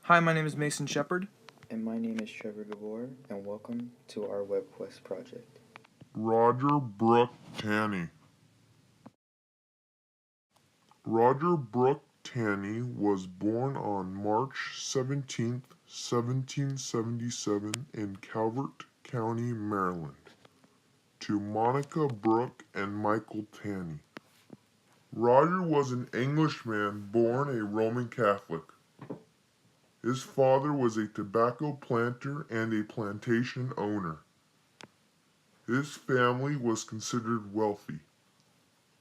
Hi, my name is Mason Shepard. And my name is Trevor Gabor, and welcome to our WebQuest project. Roger Brooke Taney. Roger Brooke Taney was born on March 17, 1777 in Calvert County, Maryland, to Monica Brooke and Michael Taney. Roger was an Englishman born a Roman Catholic. His father was a tobacco planter and a plantation owner. His family was considered wealthy.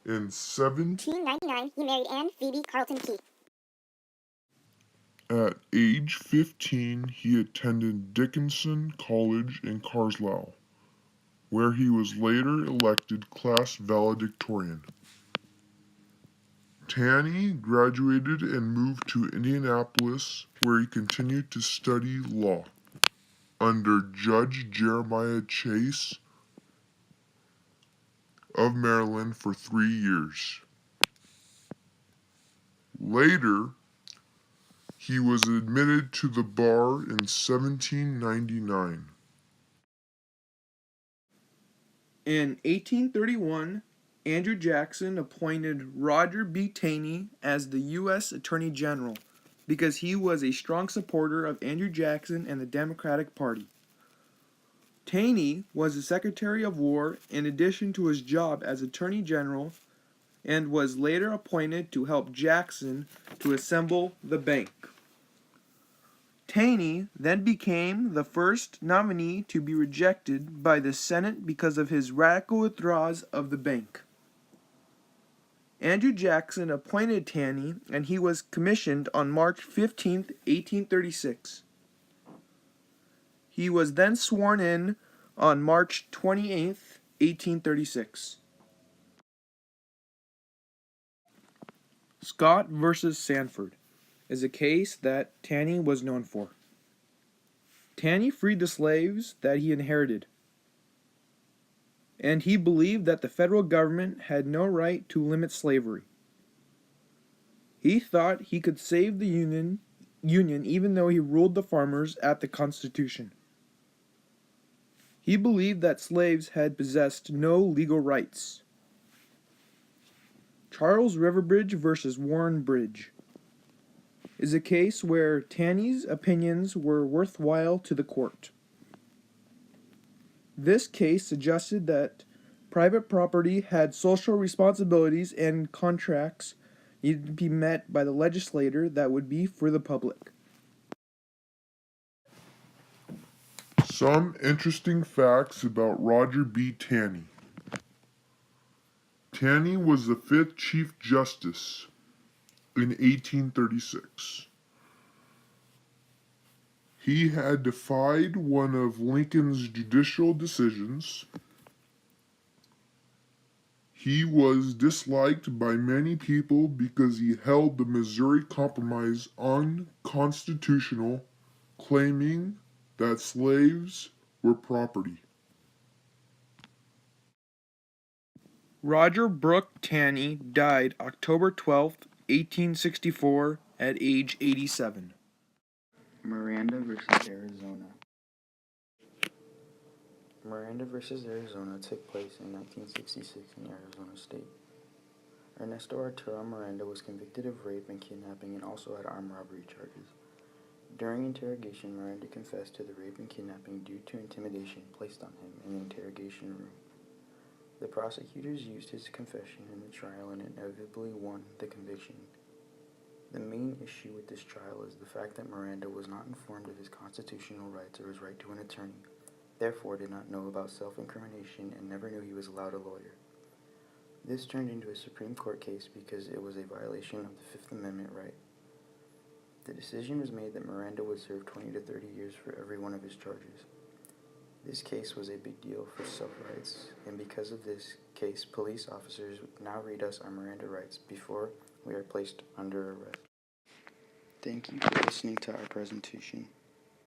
In 1799, he married Anne Phoebe Carleton Key. At age 15, he attended Dickinson College in Carlisle, where he was later elected class valedictorian. Taney graduated and moved to Indianapolis, where he continued to study law under Judge Jeremiah Chase of Maryland for 3 years. Later, he was admitted to the bar in 1799. In 1831, Andrew Jackson appointed Roger B. Taney as the U.S. Attorney General because he was a strong supporter of Andrew Jackson and the Democratic Party. Taney was the Secretary of War in addition to his job as Attorney General and was later appointed to help Jackson to assemble the bank. Taney then became the first nominee to be rejected by the Senate because of his radical withdrawals of the bank. Andrew Jackson appointed Taney, and he was commissioned on March 15, 1836. He was then sworn in on March 28, 1836. Scott versus Sanford is a case that Taney was known for. Taney freed the slaves that he inherited, and he believed that the federal government had no right to limit slavery. He thought he could save the Union even though he ruled the farmers at the Constitution. He believed that slaves had possessed no legal rights. Charles Riverbridge versus Warren Bridge is a case where Taney's opinions were worthwhile to the court. This case suggested that private property had social responsibilities and contracts needed to be met by the legislator that would be for the public. Some interesting facts about Roger B. Taney. Taney was the 5th Chief Justice in 1836. He had defied one of Lincoln's judicial decisions. He was disliked by many people because he held the Missouri Compromise unconstitutional, claiming that slaves were property. Roger Brooke Taney died October 12, 1864, at age 87. Miranda versus Arizona. Miranda versus Arizona took place in 1966 in Arizona State. Ernesto Arturo Miranda was convicted of rape and kidnapping and also had armed robbery charges. During interrogation, Miranda confessed to the rape and kidnapping due to intimidation placed on him in the interrogation room. The prosecutors used his confession in the trial and inevitably won the conviction. The main issue with this trial is the fact that Miranda was not informed of his constitutional rights or his right to an attorney, therefore did not know about self-incrimination and never knew he was allowed a lawyer. This turned into a Supreme Court case because it was a violation of the Fifth Amendment right. The decision was made that Miranda would serve 20 to 30 years for every one of his charges. This case was a big deal for civil rights, and because of this case, police officers now read us our Miranda rights before we are placed under arrest. Thank you for listening to our presentation.